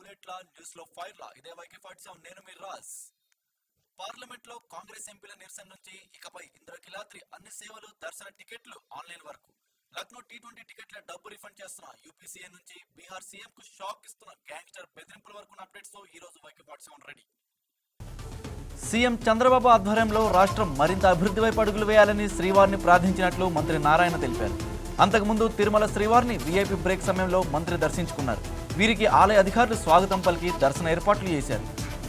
బుల్లెట్ల news లో ఫైర్ల ఇదే YK 47 నేను మీ రాజ్. పార్లమెంట్ లో కాంగ్రెస్ ఎంపీల నిరసన నుంచి ఇకపై ఇంద్రకిలాద్రి అన్ని సేవలు దర్శన టికెట్లు ఆన్లైన్ వరకు. లక్నో T20 టికెట్ల డబ్బు రిఫండ్ చేస్తున్న యూపీసీఏ నుంచి బీహార్ సీఎం కు షాక్ ఇస్తున్న గ్యాంగ్స్టర్ బెదిరింపుల వరకు అప్డేట్స్ తో ఈ రోజు వైకే 47 రెడీ. సీఎం చంద్రబాబు ఆధ్వర్యంలో రాష్ట్రం మరింత అభివృద్ధి వైపు అడుగులు వేయాలని శ్రీవారిని ప్రార్థించినట్లు మంత్రి నారాయణ తెలిపారు. అంతకుముందు తిరుమల శ్రీవారిని వీఐపీ బ్రేక్ సమయంలో మంత్రి దర్శించుకున్నారు. వీరికి ఆలయ అధికారులు స్వాగతం పలికి దర్శన ఏర్పాట్లు చేశారు.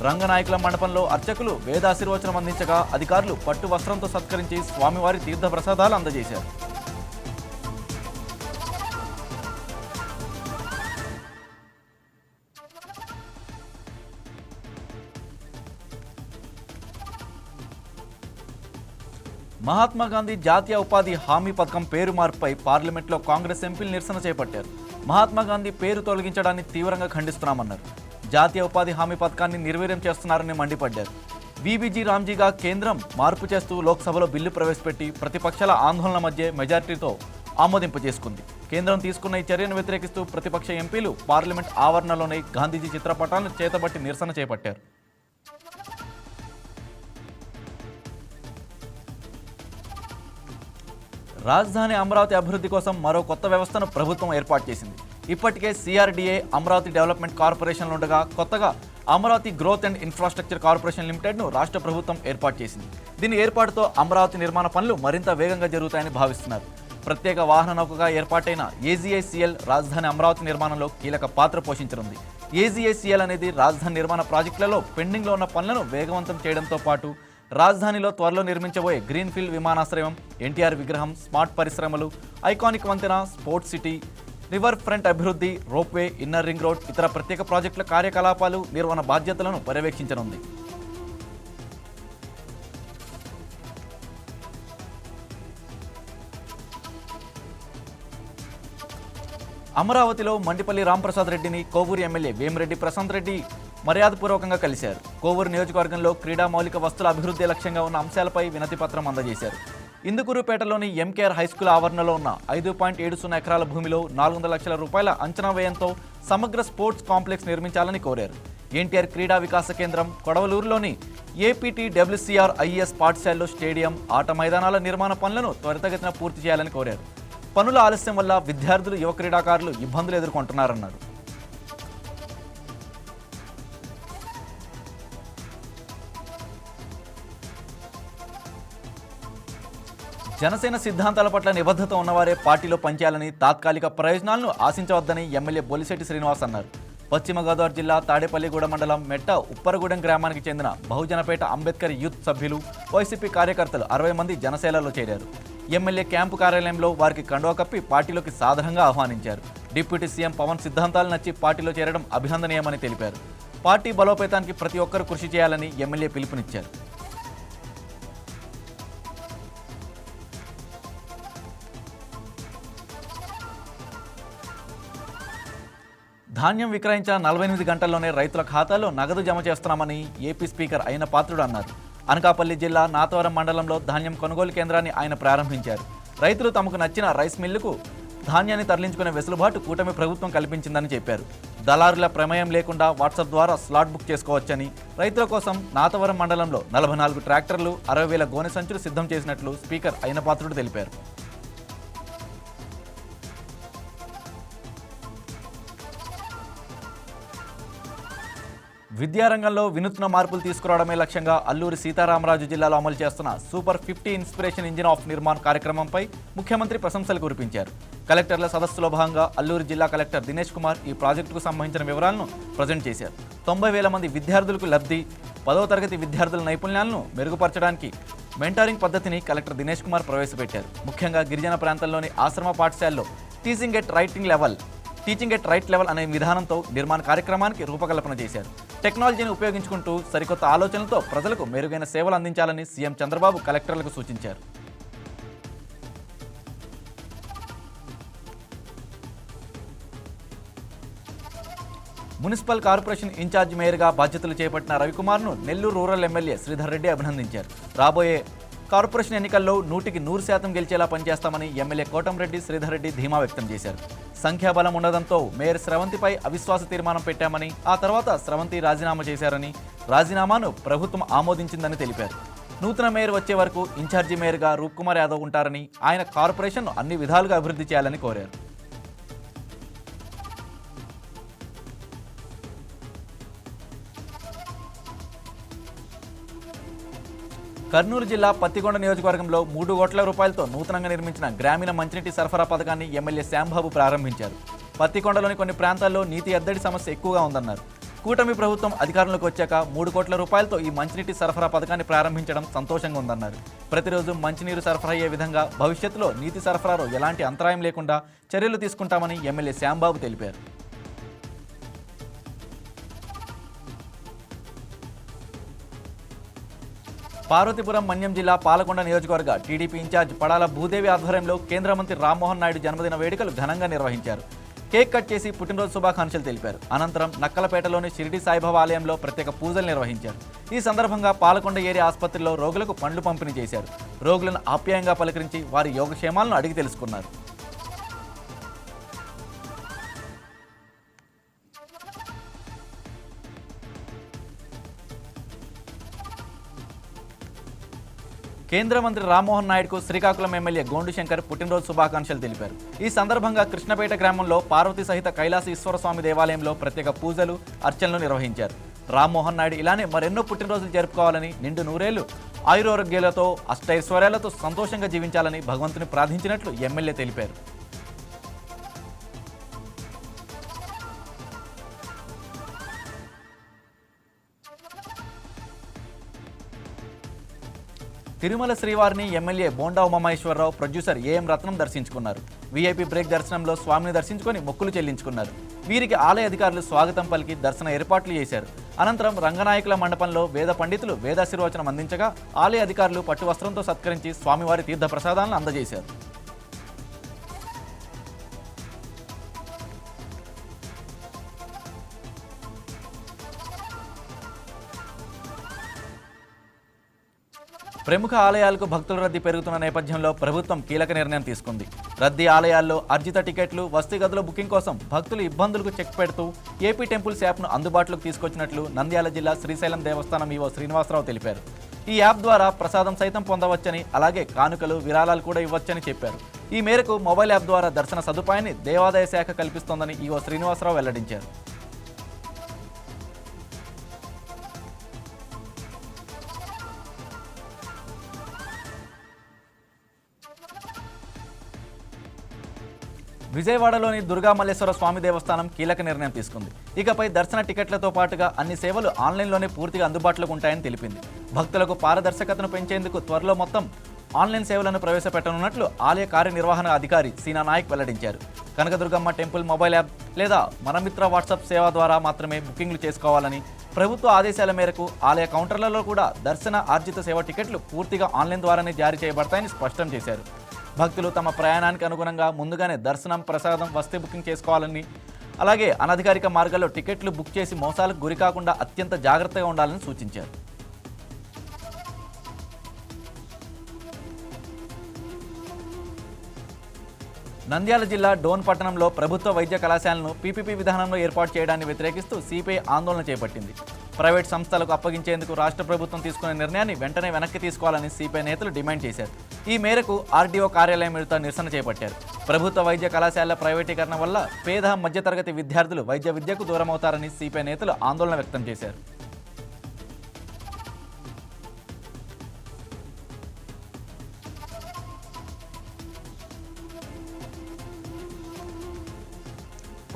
రంగనాయకుల మండపంలో అర్చకులు వేదాశీర్వచనం అందించగా అధికారులు పట్టు వస్త్రంతో సత్కరించి స్వామివారి తీర్థ ప్రసాదాలు అందజేశారు. మహాత్మా గాంధీ జాతీయ ఉపాధి హామీ పథకం పేరు మార్పుపై పార్లమెంట్లో కాంగ్రెస్ ఎంపీలు నిరసన చేపట్టారు. మహాత్మా గాంధీ పేరు తొలగించడాన్ని తీవ్రంగా ఖండిస్తున్నామన్నారు. జాతీయ ఉపాధి హామీ పథకాన్ని నిర్వీర్యం చేస్తున్నారని మండిపడ్డారు. వీబీజీ రామ్జీగా కేంద్రం మార్పు చేస్తూ లోక్సభలో బిల్లు ప్రవేశపెట్టి ప్రతిపక్షాల ఆందోళన మధ్య మెజార్టీతో ఆమోదింపు చేసుకుంది. కేంద్రం తీసుకున్న ఈ చర్యను వ్యతిరేకిస్తూ ప్రతిపక్ష ఎంపీలు పార్లమెంట్ ఆవరణలోనే గాంధీజీ చిత్రపటాలను చేతబట్టి నిరసన చేపట్టారు. రాజధాని అమరావతి అభివృద్ధి కోసం మరో కొత్త వ్యవస్థను ప్రభుత్వం ఏర్పాటు చేసింది. ఇప్పటికే సిఆర్డీఏ అమరావతి డెవలప్మెంట్ కార్పొరేషన్లు ఉండగా కొత్తగా Amaravati growth and infrastructure corporation లిమిటెడ్ను రాష్ట్ర ప్రభుత్వం ఏర్పాటు చేసింది. దీని ఏర్పాటుతో అమరావతి నిర్మాణ పనులు మరింత వేగంగా జరుగుతాయని భావిస్తున్నారు. ప్రత్యేక వాహన నౌకగా ఏర్పాటైన ఏజీఐసీఎల్ రాజధాని అమరావతి నిర్మాణంలో కీలక పాత్ర పోషించనుంది. ఏజీఐసీఎల్ అనేది రాజధాని నిర్మాణ ప్రాజెక్టులలో పెండింగ్లో ఉన్న పనులను వేగవంతం చేయడంతో పాటు రాజధానిలో త్వరలో నిర్మించబోయే గ్రీన్ఫీల్డ్ విమానాశ్రయం, ఎన్టీఆర్ విగ్రహం, స్మార్ట్ పరిశ్రమలు, ఐకానిక్ వంతెన, స్పోర్ట్స్ సిటీ, రివర్ ఫ్రంట్ అభివృద్ధి, రోప్వే, ఇన్నర్ రింగ్ రోడ్, ఇతర ప్రత్యేక ప్రాజెక్టుల కార్యకలాపాలు, నిర్వహణ బాధ్యతలను పర్యవేక్షించనుంది. అమరావతిలో మండిపల్లి రాంప్రసాద్ రెడ్డిని కోవూరు ఎమ్మెల్యే వేమిరెడ్డి ప్రశాంత్ రెడ్డి మర్యాదపూర్వకంగా కలిశారు. కోవూరు నియోజకవర్గంలో క్రీడా మౌలిక వస్తుల అభివృద్ధి లక్ష్యంగా ఉన్న అంశాలపై వినతి పత్రం అందజేశారు. ఇందుకూరుపేటలోని ఎంకేఆర్ హైస్కూల్ ఆవరణలో ఉన్న 5.70 ఎకరాల భూమిలో 400 లక్షల రూపాయల అంచనా వ్యయంతో సమగ్ర స్పోర్ట్స్ కాంప్లెక్స్ నిర్మించాలని కోరారు. ఎన్టీఆర్ క్రీడా వికాస కేంద్రం, కొడవలూరులోని ఏపీటీడబ్ల్యూసీఆర్ ఐఏఎస్ పాఠశాలలో స్టేడియం, ఆట మైదానాల నిర్మాణ పనులను త్వరితగతిన పూర్తి చేయాలని కోరారు. పనుల ఆలస్యం వల్ల విద్యార్థులు, యువ క్రీడాకారులు ఇబ్బందులు ఎదుర్కొంటున్నారన్నారు. జనసేన సిద్ధాంతాల పట్ల నిబద్ధత ఉన్నవారే పార్టీలో పనిచేయాలని, తాత్కాలిక ప్రయోజనాలను ఆశించవద్దని ఎమ్మెల్యే బొలిశెట్టి శ్రీనివాస్ అన్నారు. పశ్చిమ గోదావరి జిల్లా తాడేపల్లిగూడ మండలం మెట్ట ఉప్పరగూడెం గ్రామానికి చెందిన బహుజనపేట అంబేద్కర్ యూత్ సభ్యులు, వైసీపీ కార్యకర్తలు 60 మంది జనసేనలో చేరారు. ఎమ్మెల్యే క్యాంపు కార్యాలయంలో వారికి కండువా కప్పి పార్టీలోకి సాదరంగా ఆహ్వానించారు. డిప్యూటీ సీఎం పవన్ సిద్ధాంతాలు నచ్చి పార్టీలో చేరడం అభినందనీయమని తెలిపారు. పార్టీ బలోపేతానికి ప్రతి ఒక్కరూ కృషి చేయాలని ఎమ్మెల్యే పిలుపునిచ్చారు. ధాన్యం విక్రయించిన 48 గంటల్లోనే రైతుల ఖాతాలో నగదు జమ చేస్తున్నామని ఏపీ స్పీకర్ అయిన పాత్రుడు అన్నారు. అనకాపల్లి జిల్లా నాతవరం మండలంలో ధాన్యం కొనుగోలు కేంద్రాన్ని ఆయన ప్రారంభించారు. రైతులు తమకు నచ్చిన రైస్ మిల్లుకు ధాన్యాన్ని తరలించుకునే వెసులుబాటు కూటమి ప్రభుత్వం కల్పించిందని చెప్పారు. దళారుల ప్రమేయం లేకుండా వాట్సాప్ ద్వారా స్లాట్ బుక్ చేసుకోవచ్చని, రైతుల కోసం నాతవరం మండలంలో 44 ట్రాక్టర్లు, 60,000 గోనె సంచులు సిద్ధం చేసినట్లు స్పీకర్ అయిన పాత్రుడు తెలిపారు. విద్యారంగంలో వినూత్న మార్పులు తీసుకురావడమే లక్ష్యంగా అల్లూరి సీతారామరాజు జిల్లాలో అమలు చేస్తున్న super 50 inspiration engine of Nirman కార్యక్రమంపై ముఖ్యమంత్రి ప్రశంసలు కురిపించారు. కలెక్టర్ల సదస్సులో భాగంగా అల్లూరి జిల్లా కలెక్టర్ దినేష్ కుమార్ ఈ ప్రాజెక్టుకు సంబంధించిన వివరాలను ప్రజెంట్ చేశారు. 90,000 మంది విద్యార్థులకు లబ్ధి, 10వ తరగతి విద్యార్థుల నైపుణ్యాలను మెరుగుపరచడానికి మెంటారింగ్ పద్ధతిని కలెక్టర్ దినేష్ కుమార్ ప్రవేశపెట్టారు. ముఖ్యంగా గిరిజన ప్రాంతాల్లోని ఆశ్రమ పాఠశాలలో టీచింగ్ ఎట్ రైట్ లెవెల్ అనే విధానంతో నిర్మాణ కార్యక్రమానికి రూపకల్పన చేశారు. టెక్నాలజీని ఉపయోగించుకుంటూ సరికొత్త ఆలోచనలతో ప్రజలకు మెరుగైన సేవలు అందించాలని సీఎం చంద్రబాబు కలెక్టర్లకు సూచించారు. మున్సిపల్ కార్పొరేషన్ ఇన్ఛార్జ్ మేయర్గా బాధ్యతలు చేపట్టిన రవికుమార్ను నెల్లూరు రూరల్ ఎమ్మెల్యే శ్రీధర్ రెడ్డి అభినందించారు. రాబోయే కార్పొరేషన్ ఎన్నికల్లో 100% గెలిచేలా పనిచేస్తామని ఎమ్మెల్యే కోటంరెడ్డి శ్రీధర్ రెడ్డి ధీమా వ్యక్తం చేశారు. సంఖ్యాబలం ఉండడంతో మేయర్ స్రవంతిపై అవిశ్వాస తీర్మానం పెట్టామని, ఆ తర్వాత స్రవంతి రాజీనామా చేశారని, రాజీనామాను ప్రభుత్వం ఆమోదించిందని తెలిపారు. నూతన మేయర్ వచ్చే వరకు ఇన్ఛార్జి మేయర్గా రూప్కుమార్ యాదవ్ ఉంటారని, ఆయన కార్పొరేషన్ను అన్ని విధాలుగా అభివృద్ధి చేయాలని కోరారు. కర్నూలు జిల్లా పత్తికొండ నియోజకవర్గంలో 3 కోట్ల రూపాయలతో నూతనంగా నిర్మించిన గ్రామీణ మంచినీటి సరఫరా పథకాన్ని ఎమ్మెల్యే శ్యాంబాబు ప్రారంభించారు. పత్తికొండలోని కొన్ని ప్రాంతాల్లో నీటి ఎద్దడి సమస్య ఎక్కువగా ఉందన్నారు. కూటమి ప్రభుత్వం అధికారంలోకి వచ్చాక 3 కోట్ల రూపాయలతో ఈ మంచినీటి సరఫరా పథకాన్ని ప్రారంభించడం సంతోషంగా ఉందన్నారు. ప్రతిరోజు మంచినీరు సరఫరా అయ్యే విధంగా భవిష్యత్తులో నీటి సరఫరాలో ఎలాంటి అంతరాయం లేకుండా చర్యలు తీసుకుంటామని ఎమ్మెల్యే శ్యాంబాబు తెలిపారు. పార్వతీపురం మన్యం జిల్లా పాలకొండ నియోజకవర్గ టీడీపీ ఇన్ఛార్జ్ పడాల భూదేవి ఆధ్వర్యంలో కేంద్ర మంత్రి రామ్మోహన్ నాయుడు జన్మదిన వేడుకలు ఘనంగా నిర్వహించారు. కేక్ కట్ చేసి పుట్టినరోజు శుభాకాంక్షలు తెలిపారు. అనంతరం నక్కలపేటలోని షిరిడి సాయిబాబా ఆలయంలో ప్రత్యేక పూజలు నిర్వహించారు. ఈ సందర్భంగా పాలకొండ ఏరియా ఆసుపత్రిలో రోగులకు పండ్లు పంపిణీ చేశారు. రోగులను ఆప్యాయంగా పలకరించి వారి యోగక్షేమాలను అడిగి తెలుసుకున్నారు. కేంద్ర మంత్రి రామ్మోహన్ నాయుడుకు శ్రీకాకుళం ఎమ్మెల్యే గోండు శంకర్ పుట్టినరోజు శుభాకాంక్షలు తెలిపారు. ఈ సందర్భంగా కృష్ణపేట గ్రామంలో పార్వతీ సహిత కైలాస ఈశ్వర స్వామి దేవాలయంలో ప్రత్యేక పూజలు, అర్చనలు నిర్వహించారు. రామ్మోహన్ నాయుడు ఇలానే మరెన్నో పుట్టినరోజులు జరుపుకోవాలని, నిండు నూరేళ్లు ఆయురారోగ్యాలతో అష్టైశ్వర్యాలతో సంతోషంగా జీవించాలని భగవంతుని ప్రార్థించినట్లు ఎమ్మెల్యే తెలిపారు. తిరుమల శ్రీవారిని MLA Bonda Umamaheswararao, producer AM Ratnam దర్శించుకున్నారు. వీఐపీ బ్రేక్ దర్శనంలో స్వామిని దర్శించుకొని మొక్కులు చెల్లించుకున్నారు. వీరికి ఆలయ అధికారులు స్వాగతం పలికి దర్శన ఏర్పాట్లు చేశారు. అనంతరం రంగనాయకుల మండపంలో వేద పండితులు వేదాశీర్వచనం అందించగా ఆలయ అధికారులు పట్టు వస్త్రంతో సత్కరించి స్వామివారి తీర్థ ప్రసాదాలను అందజేశారు. ప్రముఖ ఆలయాలకు భక్తుల రద్దీ పెరుగుతున్న నేపథ్యంలో ప్రభుత్వం కీలక నిర్ణయం తీసుకుంది. రద్దీ ఆలయాల్లో అర్జిత టికెట్లు, వసతి గదుల బుకింగ్ కోసం భక్తులు ఇబ్బందులకు చెక్ పెడుతూ ఏపీ టెంపుల్స్ యాప్ను అందుబాటులోకి తీసుకొచ్చినట్లు నంద్యాల జిల్లా శ్రీశైలం దేవస్థానం ఈవో శ్రీనివాసరావు తెలిపారు. ఈ యాప్ ద్వారా ప్రసాదం సైతం పొందవచ్చని, అలాగే కానుకలు, విరాళాలు కూడా ఇవ్వచ్చని చెప్పారు. ఈ మేరకు మొబైల్ యాప్ ద్వారా దర్శన సదుపాయాన్ని దేవాదాయ శాఖ కల్పిస్తోందని ఈవో శ్రీనివాసరావు వెల్లడించారు. విజయవాడలోని దుర్గా మల్లేశ్వర స్వామి దేవస్థానం కీలక నిర్ణయం తీసుకుంది. ఇకపై దర్శన టికెట్లతో పాటుగా అన్ని సేవలు ఆన్లైన్లోనే పూర్తిగా అందుబాటులోకి ఉంటాయని తెలిపింది. భక్తులకు పారదర్శకతను పెంచేందుకు త్వరలో మొత్తం ఆన్లైన్ సేవలను ప్రవేశపెట్టనున్నట్లు ఆలయ కార్యనిర్వహణ అధికారి సీనా నాయక్ వెల్లడించారు. కనకదుర్గమ్మ టెంపుల్ మొబైల్ యాప్ లేదా మనమిత్ర వాట్సాప్ సేవ ద్వారా మాత్రమే బుకింగ్లు చేసుకోవాలని, ప్రభుత్వ ఆదేశాల మేరకు ఆలయ కౌంటర్లలో కూడా దర్శన ఆర్జిత సేవ టికెట్లు పూర్తిగా ఆన్లైన్ ద్వారానే జారీ చేయబడతాయని స్పష్టం చేశారు. భక్తులు తమ ప్రయాణానికి అనుగుణంగా ముందుగానే దర్శనం, ప్రసాదం, వసతి బుకింగ్ చేసుకోవాలని, అలాగే అనధికారిక మార్గాల్లో టికెట్లు బుక్ చేసి మోసాలకు గురికాకుండా అత్యంత జాగ్రత్తగా ఉండాలని సూచించారు. నంద్యాల జిల్లా డోన్ పట్టణంలో ప్రభుత్వ వైద్య కళాశాలను పీపీపీ విధానంలో ఏర్పాటు చేయడాన్ని వ్యతిరేకిస్తూ సిపిఐ ఆందోళన చేపట్టింది. ప్రైవేట్ సంస్థలకు అప్పగించేందుకు రాష్ట్ర ప్రభుత్వం తీసుకునే నిర్ణయాన్ని వెంటనే వెనక్కి తీసుకోవాలని సిపిఐ నేతలు డిమాండ్ చేశారు. ఈ మేరకు ఆర్డీఓ కార్యాలయం ఎదుట నిరసన చేపట్టారు. ప్రభుత్వ వైద్య కళాశాలల ప్రైవేటీకరణ వల్ల పేద, మధ్యతరగతి విద్యార్థులు వైద్య విద్యకు దూరమవుతారని సిపిఐ నేతలు ఆందోళన వ్యక్తం చేశారు.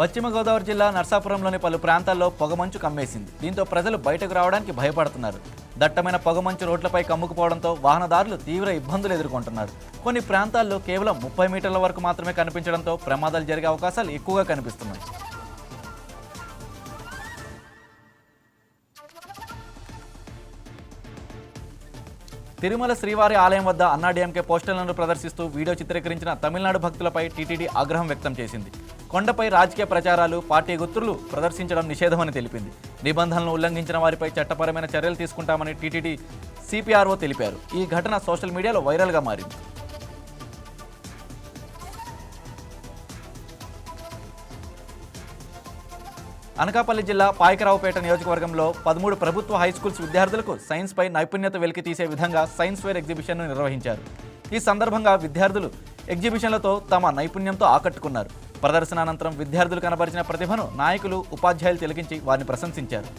పశ్చిమ గోదావరి జిల్లా నర్సాపురంలోని పలు ప్రాంతాల్లో పొగమంచు కమ్మేసింది. దీంతో ప్రజలు బయటకు రావడానికి భయపడుతున్నారు. దట్టమైన పొగమంచు రోడ్లపై కమ్ముకుపోవడంతో వాహనదారులు తీవ్ర ఇబ్బందులు ఎదుర్కొంటున్నారు. కొన్ని ప్రాంతాల్లో కేవలం 30 మీటర్ల వరకు మాత్రమే కనిపించడంతో ప్రమాదాలు జరిగే అవకాశాలు ఎక్కువగా కనిపిస్తున్నాయి. తిరుమల శ్రీవారి ఆలయం వద్ద అన్నాడీఎంకే పోస్టర్లను ప్రదర్శిస్తూ వీడియో చిత్రీకరించిన తమిళనాడు భక్తులపై టీటీడీ ఆగ్రహం వ్యక్తం చేసింది. కొండపై రాజకీయ ప్రచారాలు, పార్టీ గుర్తులు ప్రదర్శించడం నిషేధమని తెలిపింది. నిబంధనలను ఉల్లంఘించిన వారిపై చట్టపరమైన చర్యలు తీసుకుంటామని టీటీడీ సిపిఆర్ఓ తెలిపారు. ఈ ఘటన సోషల్ మీడియాలో వైరల్గా మారింది. అనకాపల్లి జిల్లా పాయకరావుపేట నియోజకవర్గంలో 13 ప్రభుత్వ హైస్కూల్స్ విద్యార్థులకు సైన్స్పై నైపుణ్యత వెలికి తీసే విధంగా సైన్స్ ఫేర్ ఎగ్జిబిషన్ను నిర్వహించారు. ఈ సందర్భంగా విద్యార్థులు ఎగ్జిబిషన్లతో తమ నైపుణ్యంతో ఆకట్టుకున్నారు. ప్రదర్శనానంతరం విద్యార్థులు కనబరిచిన ప్రతిభను నాయకులు, ఉపాధ్యాయులు తిలకించి వారిని ప్రశంసించారు.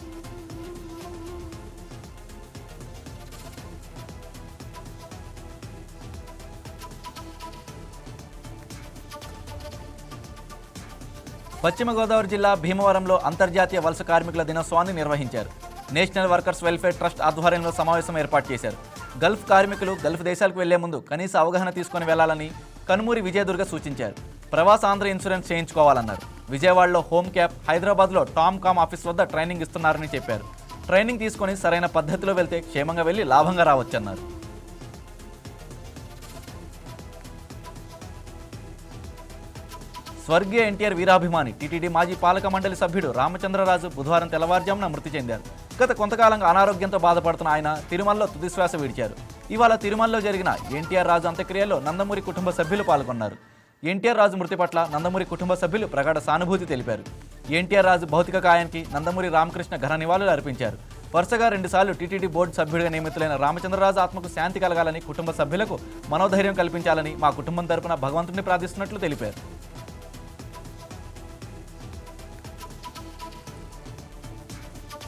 పశ్చిమ గోదావరి జిల్లా భీమవరంలో అంతర్జాతీయ వలస కార్మికుల దినోత్సవాన్ని నిర్వహించారు. నేషనల్ వర్కర్స్ వెల్ఫేర్ ట్రస్ట్ ఆధ్వర్యంలో సమావేశం ఏర్పాటు చేశారు. గల్ఫ్ కార్మికులు గల్ఫ్ దేశాలకు వెళ్లే ముందు కనీస అవగాహన తీసుకుని వెళ్లాలని కనుమూరి విజయదుర్గ సూచించారు. ప్రవాస ఆంధ్ర ఇన్సూరెన్స్ చేయించుకోవాలన్నారు. విజయవాడలో హోమ్ క్యాప్, హైదరాబాద్లో టామ్ ఆఫీస్ వద్ద ట్రైనింగ్ ఇస్తున్నారని చెప్పారు. ట్రైనింగ్ తీసుకుని సరైన పద్ధతిలో వెళ్తే క్షేమంగా వెళ్లి లాభంగా రావచ్చన్నారు. స్వర్గీయ ఎన్టీఆర్ వీరాభిమాని టీటీడీ మాజీ పాలక మండలి సభ్యుడు రామచంద్రరాజు బుధవారం తెల్లవారుజామున మృతి చెందారు. గత కొంతకాలంగా అనారోగ్యంతో బాధపడుతున్న ఆయన తిరుమలలో తుదిశ్వాస విడిచారు. ఇవాళ తిరుమలలో జరిగిన ఎన్టీఆర్ రాజు అంత్యక్రియల్లో నందమూరి కుటుంబ సభ్యులు పాల్గొన్నారు. ఎన్టీఆర్ రాజు మృతి పట్ల నందమూరి కుటుంబ సభ్యులు ప్రగాఢ సానుభూతి తెలిపారు. ఎన్టీఆర్ రాజు భౌతిక కాయానికి నందమూరి రామకృష్ణ ఘన నివాళులు అర్పించారు. వరుసగా 2 సార్లు టీటీడీ బోర్డు సభ్యుడిగా నియమితులైన రామచంద్రరాజు ఆత్మకు శాంతి కలగాలని, కుటుంబ సభ్యులకు మనోధైర్యం కల్పించాలని మా కుటుంబం తరపున భగవంతుడిని ప్రార్థిస్తున్నట్లు తెలిపారు.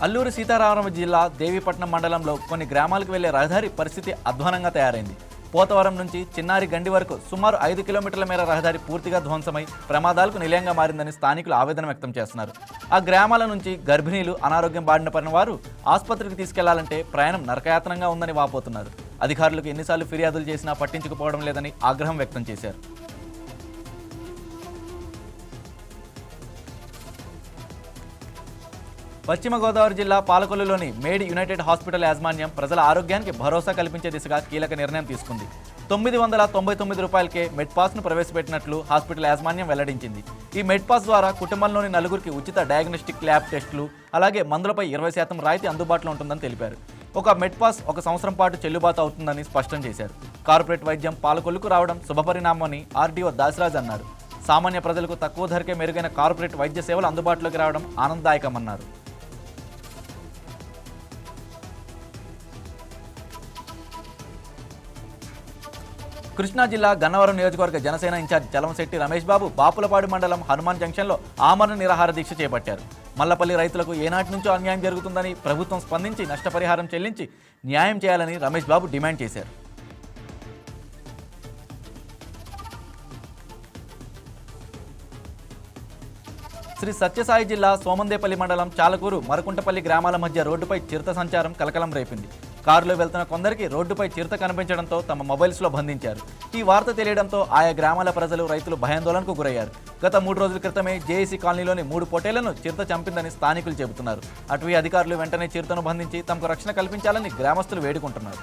అల్లూరి సీతారామరాజు జిల్లా దేవీపట్నం మండలంలో కొన్ని గ్రామాలకు వెళ్లే రహదారి పరిస్థితి అధ్వానంగా తయారైంది. పోతవరం నుంచి చిన్నారి గండి వరకు సుమారు 5 కిలోమీటర్ల మేర రహదారి పూర్తిగా ధ్వంసమై ప్రమాదాలకు నిలయంగా మారిందని స్థానికులు ఆవేదన వ్యక్తం చేస్తున్నారు. ఆ గ్రామాల నుంచి గర్భిణీలు, అనారోగ్యం బారిన పడిన వారు ఆసుపత్రికి తీసుకెళ్లాలంటే ప్రయాణం నరకయాతనంగా ఉందని వాపోతున్నారు. అధికారులకు ఎన్నిసార్లు ఫిర్యాదులు చేసినా పట్టించుకుపోవడం లేదని ఆగ్రహం వ్యక్తం చేశారు. పశ్చిమ గోదావరి జిల్లా పాలకొల్లులోని మేడ్ యునైటెడ్ హాస్పిటల్ యాజమాన్యం ప్రజల ఆరోగ్యానికి భరోసా కల్పించే దిశగా కీలక నిర్ణయం తీసుకుంది. 999 రూపాయలకే మెడ్ పాస్ను ప్రవేశపెట్టినట్లు హాస్పిటల్ యాజమాన్యం వెల్లడించింది. ఈ మెడ్ పాస్ ద్వారా కుటుంబంలోని నలుగురికి ఉచిత డయాగ్నోస్టిక్ ల్యాబ్ టెస్టులు, అలాగే మందులపై 20% రాయితీ అందుబాటులో ఉంటుందని తెలిపారు. ఒక మెడ్ పాస్ 1 సంవత్సరం పాటు చెల్లుబాటు అవుతుందని స్పష్టం చేశారు. కార్పొరేట్ వైద్యం పాలకొల్లుకు రావడం శుభపరిణామని ఆర్డీఓ దాసరాజ్ అన్నారు. సామాన్య ప్రజలకు తక్కువ ధరకే మెరుగైన కార్పొరేట్ వైద్య సేవలు అందుబాటులోకి రావడం ఆనందదాయకమన్నారు. కృష్ణా జిల్లా గన్నవరం నియోజకవర్గ జనసేన ఇన్ఛార్జ్ చలమశెట్టి రమేష్ బాబు బాపులపాడు మండలం హనుమాన్ జంక్షన్లో ఆమరణ నిరాహార దీక్ష చేపట్టారు. మల్లపల్లి రైతులకు ఏనాటి నుంచో అన్యాయం జరుగుతుందని ప్రభుత్వం స్పందించి నష్టపరిహారం చెల్లించి న్యాయం చేయాలని రమేష్ బాబు డిమాండ్ చేశారు. శ్రీ సత్యసాయి జిల్లా సోమందేపల్లి మండలం చాలకూరు, మరకుంటపల్లి గ్రామాల మధ్య రోడ్డుపై చిరుత సంచారం కలకలం రేపింది. కారులో వెళ్తున్న కొందరికి రోడ్డుపై చిరుత కనిపించడంతో తమ మొబైల్స్లో బంధించారు. ఈ వార్త తెలియడంతో ఆయా గ్రామాల ప్రజలు, రైతులు భయాందోళనకు గురయ్యారు. గత 3 రోజుల క్రితమే జేఏసీ కాలనీలోని 3 పొటేళ్లను చిరుత చంపిందని స్థానికులు చెబుతున్నారు. అటవీ అధికారులు వెంటనే చిరుతను బంధించి తమకు రక్షణ కల్పించాలని గ్రామస్తులు వేడుకుంటున్నారు.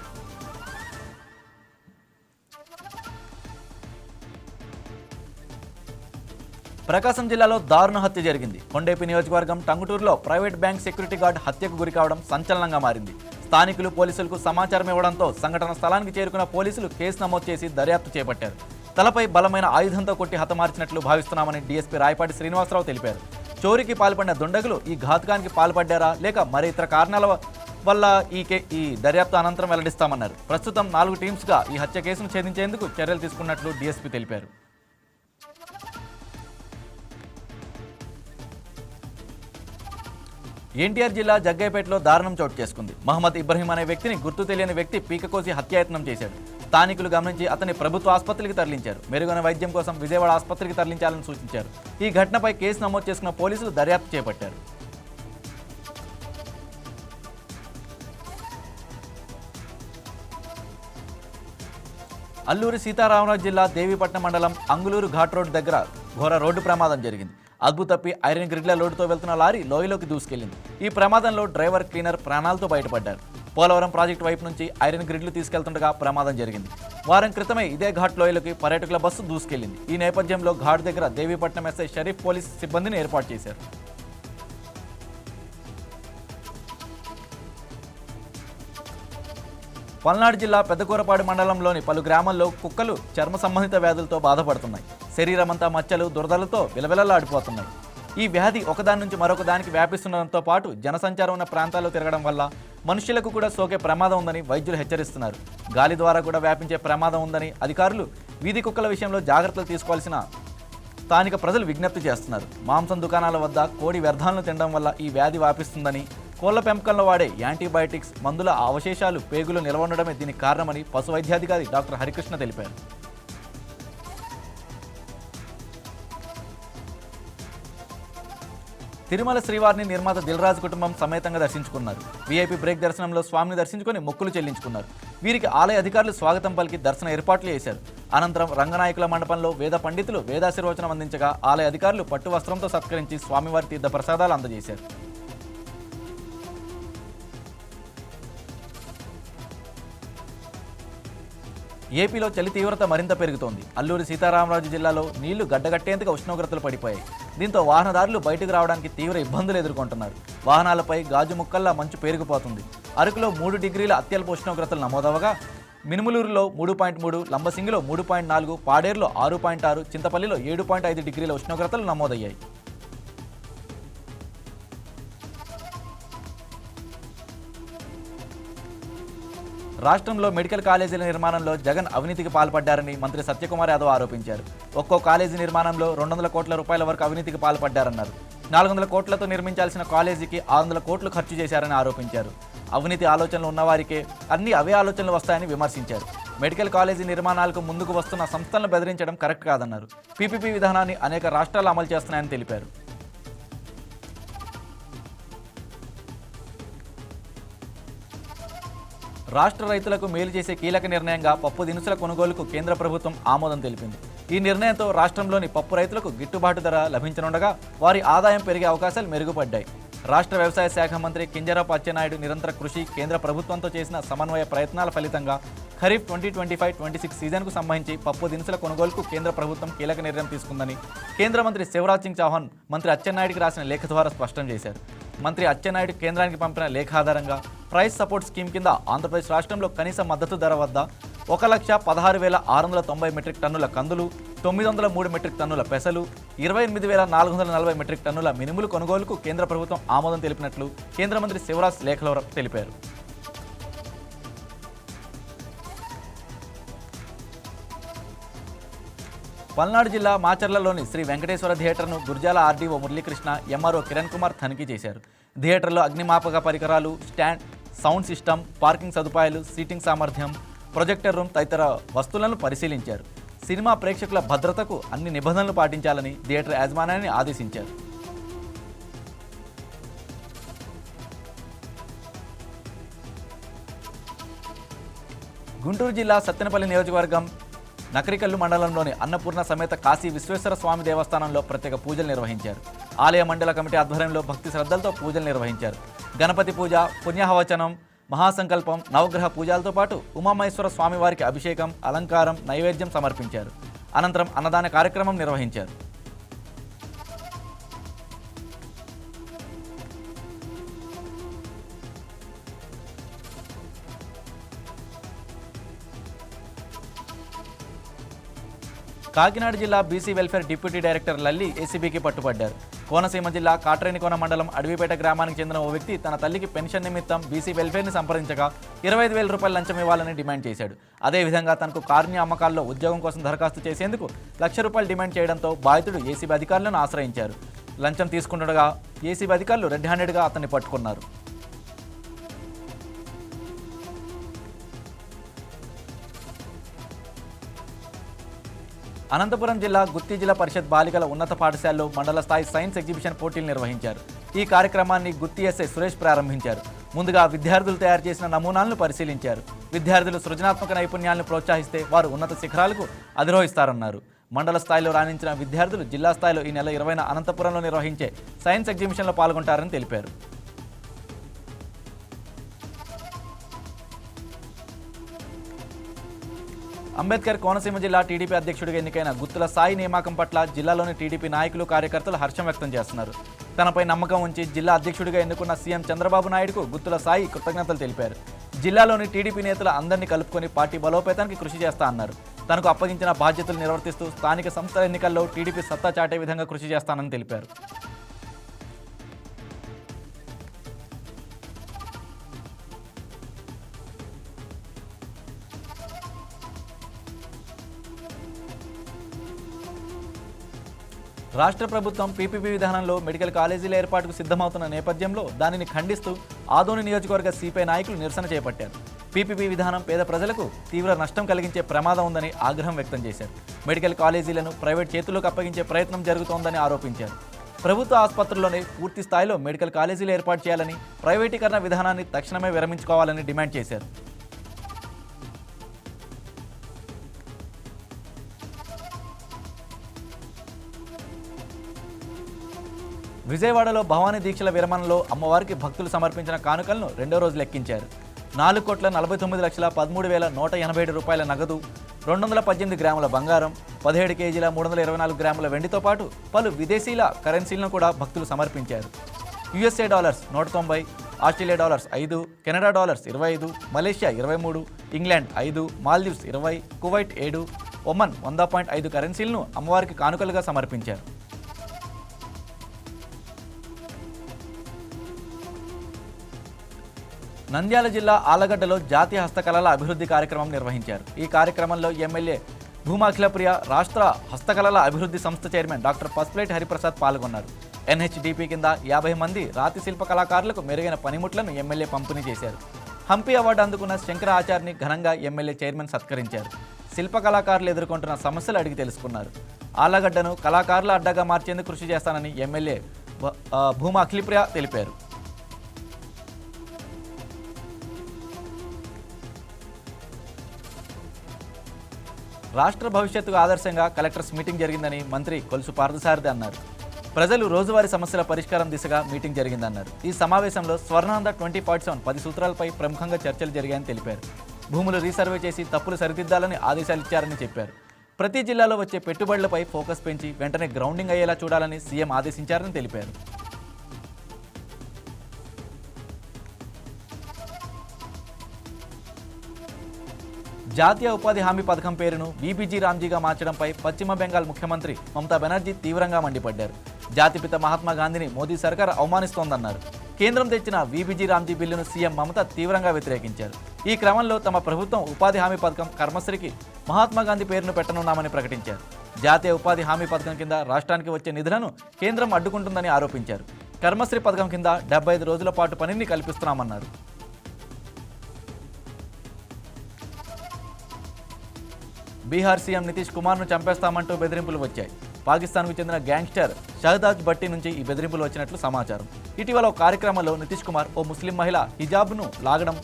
ప్రకాశం జిల్లాలో దారుణ హత్య జరిగింది. కొండేపి నియోజకవర్గం టంగుటూరులో ప్రైవేట్ బ్యాంక్ సెక్యూరిటీ గార్డ్ హత్యకు గురికావడం సంచలనంగా మారింది. స్థానికులు పోలీసులకు సమాచారం ఇవ్వడంతో సంఘటన స్థలానికి చేరుకున్న పోలీసులు కేసు నమోదు చేసి దర్యాప్తు చేపట్టారు. తలపై బలమైన ఆయుధంతో కొట్టి హతమార్చినట్లు భావిస్తున్నామని డీఎస్పీ రాయపాటి శ్రీనివాసరావు తెలిపారు. చోరీకి పాల్పడిన దుండగులు ఈ ఘాతుకానికి పాల్పడ్డారా లేక మరి ఇతర కారణాల వల్ల ఈ దర్యాప్తు అనంతరం వెల్లడిస్తామన్నారు. ప్రస్తుతం 4 టీమ్స్గా ఈ హత్య కేసును ఛేదించేందుకు చర్యలు తీసుకున్నట్లు డీఎస్పీ తెలిపారు. ఎన్టీఆర్ జిల్లా జగ్గయ్యపేటలో దారుణం చోటు చేసుకుంది. మహమ్మద్ ఇబ్రహీం అనే వ్యక్తిని గుర్తు తెలియని వ్యక్తి పీకకోసి హత్యాయత్నం చేశాడు. స్థానికులు గమనించి అతన్ని ప్రభుత్వ ఆసుపత్రికి తరలించారు. మెరుగైన వైద్యం కోసం విజయవాడ ఆసుపత్రికి తరలించాలని సూచించారు. ఈ ఘటనపై కేసు నమోదు చేసుకున్న పోలీసులు దర్యాప్తు చేపట్టారు. అల్లూరి సీతారామరాజు జిల్లా దేవీపట్నం మండలం అంగులూరు ఘాట్ రోడ్ దగ్గర ఘోర రోడ్డు ప్రమాదం జరిగింది. అదుపు తప్పి ఐరన్ గ్రిడ్ల లోడుతో వెళ్తున్న లారీ లోయలోకి దూసుకెళ్లింది. ఈ ప్రమాదంలో డ్రైవర్, క్లీనర్ ప్రాణాలతో బయటపడ్డారు. పోలవరం ప్రాజెక్టు వైపు నుంచి ఐరన్ గ్రిడ్లు తీసుకెళ్తుండగా ప్రమాదం జరిగింది. వారం క్రితమే ఇదే ఘాట్ లోయలోకి పర్యాటకుల బస్సు దూసుకెళ్లింది. ఈ నేపథ్యంలో ఘాట్ దగ్గర దేవీపట్నం ఎస్ఐ షరీఫ్ పోలీస్ సిబ్బందిని ఏర్పాటు చేశారు. పల్నాడు జిల్లా పెద్దకూరపాడు మండలంలోని పలు గ్రామాల్లో కుక్కలు చర్మ సంబంధిత వ్యాధులతో బాధపడుతున్నాయి. శరీరమంతా మచ్చలు, దురదలతో విలవిలలాడిపోతున్నాయి. ఈ వ్యాధి ఒకదాని నుంచి మరొక దానికి వ్యాపిస్తుండడంతో పాటు జనసంచారం ఉన్న ప్రాంతాల్లో తిరగడం వల్ల మనుషులకు కూడా సోకే ప్రమాదం ఉందని వైద్యులు హెచ్చరిస్తున్నారు. గాలి ద్వారా కూడా వ్యాపించే ప్రమాదం ఉందని అధికారులు వీధి కుక్కల విషయంలో జాగ్రత్తలు తీసుకోవాల్సిన స్థానిక ప్రజలు విజ్ఞప్తి చేస్తున్నారు. మాంసం దుకాణాల వద్ద కోడి వ్యర్థాలను తినడం వల్ల ఈ వ్యాధి వ్యాపిస్తుందని, కోళ్ల పెంపకంలో వాడే యాంటీబయాటిక్స్ మందుల అవశేషాలు పేగులు నిల్వ ఉండడమే దీనికి కారణమని పశు వైద్యాధికారి డాక్టర్ హరికృష్ణ తెలిపారు. తిరుమల శ్రీవారిని నిర్మాత దిల్రాజు కుటుంబం సమేతంగా దర్శించుకున్నారు. వీఐపీ బ్రేక్ దర్శనంలో స్వామిని దర్శించుకుని మొక్కులు చెల్లించుకున్నారు. వీరికి ఆలయ అధికారులు స్వాగతం పలికి దర్శన ఏర్పాట్లు చేశారు. అనంతరం రంగనాయకుల మండపంలో వేద పండితులు వేదాశీర్వచనం అందించగా ఆలయ అధికారులు పట్టు వస్త్రంతో సత్కరించి స్వామివారి తీర్థ ప్రసాదాలు అందజేశారు. ఏపీలో చలి తీవ్రత మరింత పెరుగుతోంది. అల్లూరి సీతారామరాజు జిల్లాలో నీళ్లు గడ్డగట్టేందుకు ఉష్ణోగ్రతలు పడిపోయాయి. దీంతో వాహనదారులు బయటకు రావడానికి తీవ్ర ఇబ్బందులు ఎదుర్కొంటున్నారు. వాహనాలపై గాజు ముక్కల్లా మంచు పేరుకుపోతుంది. అరకులో 3 డిగ్రీల అత్యల్ప ఉష్ణోగ్రతలు నమోదవగా మినుములూరులో 3.3, లంబసింగిలో 3.4, పాడేరులో 6.6, చింతపల్లిలో 7.5 డిగ్రీల ఉష్ణోగ్రతలు నమోదయ్యాయి. రాష్ట్రంలో మెడికల్ కాలేజీల నిర్మాణంలో జగన్ అవినీతికి పాల్పడ్డారని మంత్రి సత్యకుమార్ యాదవ్ ఆరోపించారు. ఒక్కో కాలేజీ నిర్మాణంలో 200 కోట్ల రూపాయల వరకు అవినీతికి పాల్పడ్డారన్నారు. 400 కోట్లతో నిర్మించాల్సిన కాలేజీకి 600 కోట్లు ఖర్చు చేశారని ఆరోపించారు. అవినీతి ఆలోచనలు ఉన్నవారికే అవే ఆలోచనలు వస్తాయని విమర్శించారు. మెడికల్ కాలేజీ నిర్మాణాలకు ముందుకు వస్తున్న సంస్థలను బెదిరించడం కరెక్ట్ కాదన్నారు. పీపీపీ విధానాన్ని అనేక రాష్ట్రాలు అమలు చేస్తున్నాయని తెలిపారు. రాష్ట్ర రైతులకు మేలు చేసే కీలక నిర్ణయంగా పప్పు దినుసుల కొనుగోలుకు కేంద్ర ప్రభుత్వం ఆమోదం తెలిపింది. ఈ నిర్ణయంతో రాష్ట్రంలోని పప్పు రైతులకు గిట్టుబాటు ధర లభించనుండగా వారి ఆదాయం పెరిగే అవకాశాలు మెరుగుపడ్డాయి. రాష్ట్ర వ్యవసాయ శాఖ మంత్రి కింజరాపు అచ్చెన్నాయుడు నిరంతర కృషి, కేంద్ర ప్రభుత్వంతో చేసిన సమన్వయ ప్రయత్నాల ఫలితంగా ఖరీఫ్ 2025-26 సీజన్కు సంబంధించి పప్పు దినుసుల కొనుగోలుకు కేంద్ర ప్రభుత్వం కీలక నిర్ణయం తీసుకుందని కేంద్ర మంత్రి శివరాజ్ సింగ్ చౌహాన్ మంత్రి అచ్చెన్నాయుడికి రాసిన లేఖ ద్వారా స్పష్టం చేశారు. మంత్రి అచ్చెన్నాయుడు కేంద్రానికి పంపిన లేఖ ఆధారంగా ప్రైస్ సపోర్ట్ స్కీమ్ కింద ఆంధ్రప్రదేశ్ రాష్ట్రంలో కనీస మద్దతు ధర వద్ద 1,16,690 మెట్రిక్ టన్నుల కందులు, 903 మెట్రిక్ టన్నుల పెసలు, 28,440 మెట్రిక్ టన్నుల మినుములు కొనుగోలుకు కేంద్ర ప్రభుత్వం ఆమోదం తెలిపినట్లు కేంద్ర మంత్రి శివరాజ్ లేఖలో తెలిపారు. పల్నాడు జిల్లా మాచర్లలోని శ్రీ వెంకటేశ్వర థియేటర్ను గుర్జాల ఆర్డీఓ మురళీకృష్ణ, ఎంఆర్ఓ కిరణ్ కుమార్ తనిఖీ చేశారు. థియేటర్లో అగ్నిమాపక పరికరాలు, స్టాండ్, సౌండ్ సిస్టమ్, పార్కింగ్ సదుపాయాలు, సీటింగ్ సామర్థ్యం, ప్రొజెక్టర్ రూమ్ తదితర వస్తువులను పరిశీలించారు. సినిమా ప్రేక్షకుల భద్రతకు అన్ని నిబంధనలు పాటించాలని థియేటర్ యాజమాన్యాన్ని ఆదేశించారు. గుంటూరు జిల్లా సత్తెనపల్లి నియోజకవర్గం నకరికల్లు మండలంలోని అన్నపూర్ణ సమేత కాశీ విశ్వేశ్వర స్వామి దేవస్థానంలో ప్రత్యేక పూజలు నిర్వహించారు. ఆలయ మండల కమిటీ ఆధ్వర్యంలో భక్తి శ్రద్ధలతో పూజలు నిర్వహించారు. గణపతి పూజ, పుణ్యాహవచనం, మహాసంకల్పం, నవగ్రహ పూజలతో పాటు ఉమామహేశ్వర స్వామివారికి అభిషేకం, అలంకారం, నైవేద్యం సమర్పించారు. అనంతరం అన్నదాన కార్యక్రమం నిర్వహించారు. కాకినాడ జిల్లా BC welfare deputy director Lalli ఏసీబీకి పట్టుబడ్డారు. కోనసీమ జిల్లా కాట్రేనికోన మండలం అడవిపేట గ్రామానికి చెందిన ఓ వ్యక్తి తన తల్లికి పెన్షన్ నిమిత్తం బీసీ వెల్ఫేర్ని సంప్రదించగా 25,000 రూపాయలు లంచం ఇవ్వాలని డిమాండ్ చేశాడు. అదేవిధంగా తనకు కార్మిక అమ్మకాల్లో ఉద్యోగం కోసం దరఖాస్తు చేసేందుకు ₹1,00,000 డిమాండ్ చేయడంతో బాధితుడు ఏసీబీ అధికారులను ఆశ్రయించారు. లంచం తీసుకుంటుండగా ఏసీబీ అధికారులు రెడ్ హ్యాండెడ్గా అతన్ని పట్టుకున్నారు. అనంతపురం జిల్లా గుత్తి జిల్లా పరిషత్ బాలికల ఉన్నత పాఠశాలలో మండల స్థాయి సైన్స్ ఎగ్జిబిషన్ పోటీలు నిర్వహించారు. ఈ కార్యక్రమాన్ని గుత్తి ఎస్ఐ సురేష్ ప్రారంభించారు. ముందుగా విద్యార్థులు తయారు చేసిన నమూనాలను పరిశీలించారు. విద్యార్థులు సృజనాత్మక నైపుణ్యాలను ప్రోత్సహిస్తే వారు ఉన్నత శిఖరాలకు అధిరోహిస్తారన్నారు. మండల స్థాయిలో రాణించిన విద్యార్థులు జిల్లా స్థాయిలో ఈ నెల 20న అనంతపురంలో నిర్వహించే సైన్స్ ఎగ్జిబిషన్లో పాల్గొంటారని తెలిపారు. అంబేద్కర్ కోనసీమ జిల్లా టీడీపీ అధ్యక్షుడిగా ఎన్నికైన గుత్తుల సాయి నియామకం పట్ల జిల్లాలోని టీడీపీ నాయకులు, కార్యకర్తలు హర్షం వ్యక్తం చేస్తున్నారు. తనపై నమ్మకం ఉంచి జిల్లా అధ్యక్షుడిగా ఎన్నుకున్న సీఎం చంద్రబాబు నాయుడుకు గుత్తుల సాయి కృతజ్ఞతలు తెలిపారు. జిల్లాలోని టీడీపీ నేతలు అందరినీ కలుపుకొని పార్టీ బలోపేతానికి కృషి చేస్తా అన్నారు. తనకు అప్పగించిన బాధ్యతలు నిర్వర్తిస్తూ స్థానిక సంస్థల ఎన్నికల్లో టీడీపీ సత్తా చాటే విధంగా కృషి చేస్తానని తెలిపారు. రాష్ట్ర ప్రభుత్వం పీపీపీ విధానంలో మెడికల్ కాలేజీల ఏర్పాటుకు సిద్ధమవుతున్న నేపథ్యంలో దానిని ఖండిస్తూ ఆదోని నియోజకవర్గ సిపిఐ నాయకులు నిరసన చేపట్టారు. పీపీపీ విధానం పేద ప్రజలకు తీవ్ర నష్టం కలిగించే ప్రమాదం ఉందని ఆగ్రహం వ్యక్తం చేశారు. మెడికల్ కాలేజీలను ప్రైవేట్ చేతుల్లోకి అప్పగించే ప్రయత్నం జరుగుతోందని ఆరోపించారు. ప్రభుత్వ ఆసుపత్రుల్లోనే పూర్తి స్థాయిలో మెడికల్ కాలేజీలు ఏర్పాటు చేయాలని, ప్రైవేటీకరణ విధానాన్ని తక్షణమే విరమించుకోవాలని డిమాండ్ చేశారు. విజయవాడలో భవానీ దీక్షల విరమణలో అమ్మవారికి భక్తులు సమర్పించిన కానుకలను రెండో రోజు లెక్కించారు. 4,49,13,187 రూపాయల నగదు, 218 గ్రాముల బంగారం, 17 కేజీల 324 గ్రాముల వెండితో పాటు పలు విదేశీల కరెన్సీలను కూడా భక్తులు సమర్పించారు. USA dollars 190, Australia dollars 5, Canada dollars 25, Malaysia 23, England 5, Maldives 20, Kuwait 7, Oman 100.5 కరెన్సీలను అమ్మవారికి కానుకలుగా సమర్పించారు. నంద్యాల జిల్లా ఆలగడ్డలో జాతీయ హస్తకళల అభివృద్ధి కార్యక్రమం నిర్వహించారు. ఈ కార్యక్రమంలో ఎమ్మెల్యే భూమా అఖిలప్రియ, రాష్ట్ర హస్తకళల అభివృద్ధి సంస్థ చైర్మన్ డాక్టర్ పసుపులేటి హరిప్రసాద్ పాల్గొన్నారు. ఎన్హెచ్డిపి కింద 50 మంది రాతి శిల్ప కళాకారులకు మెరుగైన పనిముట్లను ఎమ్మెల్యే పంపిణీ చేశారు. హంపి అవార్డు అందుకున్న శంకర ఆచార్ని ఘనంగా ఎమ్మెల్యే చైర్మన్ సత్కరించారు. శిల్ప కళాకారులు ఎదుర్కొంటున్న సమస్యలు అడిగి తెలుసుకున్నారు. ఆలగడ్డను కళాకారుల అడ్డగా మార్చేందుకు కృషి చేస్తానని ఎమ్మెల్యే భూమా అఖిలప్రియ తెలిపారు. రాష్ట్ర భవిష్యత్తుకు ఆదర్శంగా కలెక్టర్స్ మీటింగ్ జరిగిందని మంత్రి కొలుసు పార్థసారథి అన్నారు. ప్రజలు రోజువారీ సమస్యల పరిష్కారం దిశగా మీటింగ్ జరిగిందన్నారు. ఈ సమావేశంలో స్వర్ణాంధ్ర 2047 10 సూత్రాలపై ప్రముఖంగా చర్చలు జరిగాయని తెలిపారు. భూములు రీసర్వే చేసి తప్పులు సరిదిద్దాలని ఆదేశాలు ఇచ్చారని చెప్పారు. ప్రతి జిల్లాలో వచ్చే పెట్టుబడులపై ఫోకస్ పెంచి వెంటనే గ్రౌండింగ్ అయ్యేలా చూడాలని సీఎం ఆదేశించారని తెలిపారు. జాతీయ ఉపాధి హామీ పథకం పేరును బీబీజీ రామ్జీగా మార్చడంపై పశ్చిమ బెంగాల్ ముఖ్యమంత్రి మమతా బెనర్జీ తీవ్రంగా మండిపడ్డారు. జాతిపిత మహాత్మా గాంధీని మోదీ సర్కార్ అవమానిస్తోందన్నారు. కేంద్రం తెచ్చిన బీబీజీ రామ్జీ బిల్లును సీఎం మమత తీవ్రంగా వ్యతిరేకించారు. ఈ క్రమంలో తమ ప్రభుత్వం ఉపాధి హామీ పథకం కర్మశ్రీకి మహాత్మా గాంధీ పేరును పెట్టనున్నామని ప్రకటించారు. జాతీయ ఉపాధి హామీ పథకం కింద రాష్ట్రానికి వచ్చే నిధులను కేంద్రం అడ్డుకుంటుందని ఆరోపించారు. కర్మశ్రీ పథకం కింద 75 రోజుల పాటు పనిని కల్పిస్తున్నామన్నారు. బీహార్ సీఎం నితీష్ కుమార్ను చంపేస్తామంటూ బెదిరింపులు వచ్చాయి. పాకిస్తాన్కు చెందిన గ్యాంగ్స్టర్ షహదాజ్ భట్టి నుంచి ఈ బెదిరింపులు వచ్చినట్లు సమాచారం. ఇటీవల ఒక కార్యక్రమంలో నితీష్ కుమార్ ఓ ముస్లిం మహిళ హిజాబ్ను లాగడం,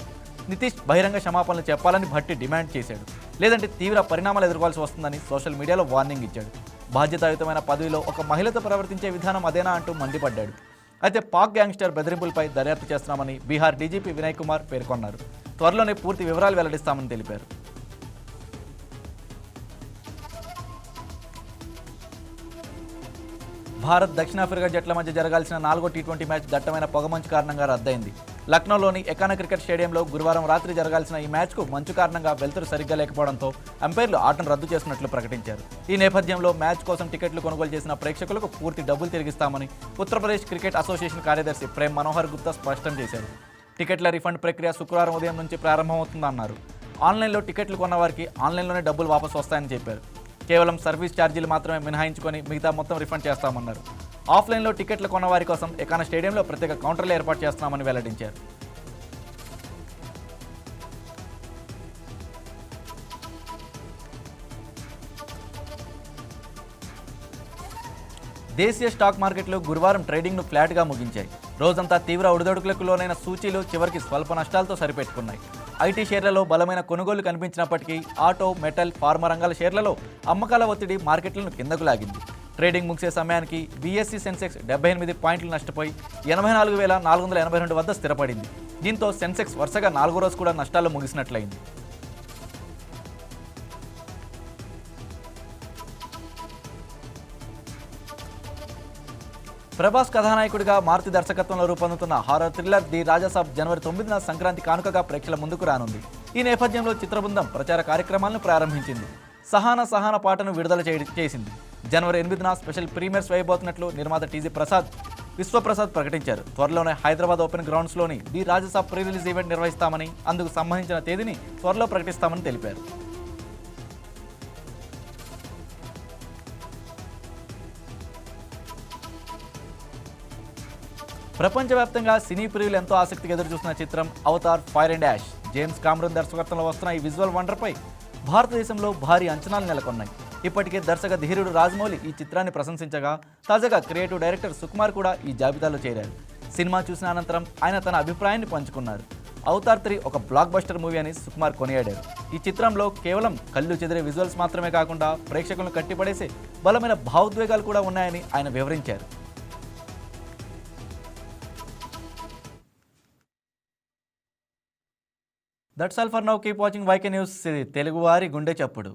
నితీష్ బహిరంగ క్షమాపణలు చెప్పాలని భట్టి డిమాండ్ చేశాడు. లేదంటే తీవ్ర పరిణామాలు ఎదుర్కోవాల్సి వస్తుందని సోషల్ మీడియాలో వార్నింగ్ ఇచ్చాడు. బాధ్యతాయుతమైన పదవిలో ఒక మహిళతో ప్రవర్తించే విధానం అదేనా అంటూ మండిపడ్డాడు. అయితే పాక్ గ్యాంగ్స్టర్ బెదిరింపులపై దర్యాప్తు చేస్తున్నామని బీహార్ డీజీపీ వినయ్ కుమార్ పేర్కొన్నారు. త్వరలోనే పూర్తి వివరాలు వెల్లడిస్తామని తెలిపారు. భారత్ దక్షిణాఫ్రికా జట్ల మధ్య జరగాల్సిన 4వ టీ20 మ్యాచ్ దట్టమైన పొగమంచు కారణంగా రద్దయింది. లక్నోలోని ఎకానా క్రికెట్ స్టేడియంలో గురువారం రాత్రి జరగాల్సిన ఈ మ్యాచ్కు మంచు కారణంగా వెలుతురు సరిగ్గా లేకపోవడంతో అంపైర్లు ఆటను రద్దు చేస్తున్నట్లు ప్రకటించారు. ఈ నేపథ్యంలో మ్యాచ్ కోసం టికెట్లు కొనుగోలు చేసిన ప్రేక్షకులకు పూర్తి డబ్బులు తిరిగిస్తామని ఉత్తరప్రదేశ్ క్రికెట్ అసోసియేషన్ కార్యదర్శి ప్రేమ్ మనోహర్ గుప్తా స్పష్టం చేశారు. టికెట్ల రిఫండ్ ప్రక్రియ శుక్రవారం ఉదయం నుంచి ప్రారంభమవుతుందన్నారు. ఆన్లైన్లో టికెట్లు కొన్న వారికి ఆన్లైన్లోనే డబ్బులు వాపసు వస్తాయని చెప్పారు. కేవలం సర్వీస్ ఛార్జీలు మాత్రమే మినహాయించుకొని మిగతా మొత్తం రిఫండ్ చేస్తామన్నారు. ఆఫ్లైన్లో టికెట్లు కొన్న వారి కోసం ఎకానా స్టేడియంలో ప్రత్యేక కౌంటర్లు ఏర్పాటు చేస్తున్నామని వెల్లడించారు. దేశీయ స్టాక్ మార్కెట్లు గురువారం ట్రేడింగ్ను ఫ్లాట్గా ముగించాయి. రోజంతా తీవ్ర ఒడిదొడుకులకు లోనైన సూచీలు చివరికి స్వల్ప నష్టాలతో సరిపెట్టుకున్నాయి. ఐటీ షేర్లలో బలమైన కొనుగోలు కనిపించినప్పటికీ ఆటో, మెటల్, ఫార్మా రంగాల షేర్లలో అమ్మకాల ఒత్తిడి మార్కెట్లను కిందకు లాగింది. ట్రేడింగ్ ముగిసే సమయానికి బీఎస్సీ సెన్సెక్స్ 78 పాయింట్లు నష్టపోయి 84,482 వద్ద స్థిరపడింది. దీంతో సెన్సెక్స్ వరుసగా 4వ రోజు కూడా నష్టాల్లో ముగిసినట్లయింది. ప్రభాస్ కథానాయకుడిగా మారుతి దర్శకత్వంలో రూపొందుతున్న హారర్ థ్రిల్లర్ ది రాజాసాబ్ జనవరి 9న సంక్రాంతి కానుకగా ప్రేక్షకుల ముందుకు రానుంది. ఈ నేపథ్యంలో చిత్రబృందం ప్రచార కార్యక్రమాలను ప్రారంభించింది. సహాన పాటను విడుదల చేసింది. జనవరి 8న స్పెషల్ ప్రీమియర్స్ వేయబోతున్నట్లు నిర్మాత టీజీ విశ్వప్రసాద్ ప్రకటించారు. త్వరలోనే హైదరాబాద్ ఓపెన్ గ్రౌండ్స్లోని the Rajasaab pre release event నిర్వహిస్తామని, అందుకు సంబంధించిన తేదీని త్వరలో ప్రకటిస్తామని తెలిపారు. ప్రపంచవ్యాప్తంగా సినీ ప్రియులు ఎంతో ఆసక్తిగా ఎదురుచూస్తున్న చిత్రం Avatar fire and ash James Cameron దర్శకత్వంలో వస్తున్న ఈ విజువల్ వండర్పై భారతదేశంలో భారీ అంచనాలు నెలకొన్నాయి. ఇప్పటికే దర్శక ధీరుడు రాజమౌళి ఈ చిత్రాన్ని ప్రశంసించగా తాజాగా క్రియేటివ్ డైరెక్టర్ సుకుమార్ కూడా ఈ జాబితాలో చేరారు. సినిమా చూసిన అనంతరం ఆయన తన అభిప్రాయాన్ని పంచుకున్నారు. అవతార్ 3 ఒక బ్లాక్ బస్టర్ మూవీ అని సుకుమార్ కొనియాడారు. ఈ చిత్రంలో కేవలం కళ్ళు చెదిరే విజువల్స్ మాత్రమే కాకుండా ప్రేక్షకులను కట్టిపడేసే బలమైన భావోద్వేగాలు కూడా ఉన్నాయని ఆయన వివరించారు. That's all for now. Keep watching YK news. తెలుగువారి గుండె చప్పుడు.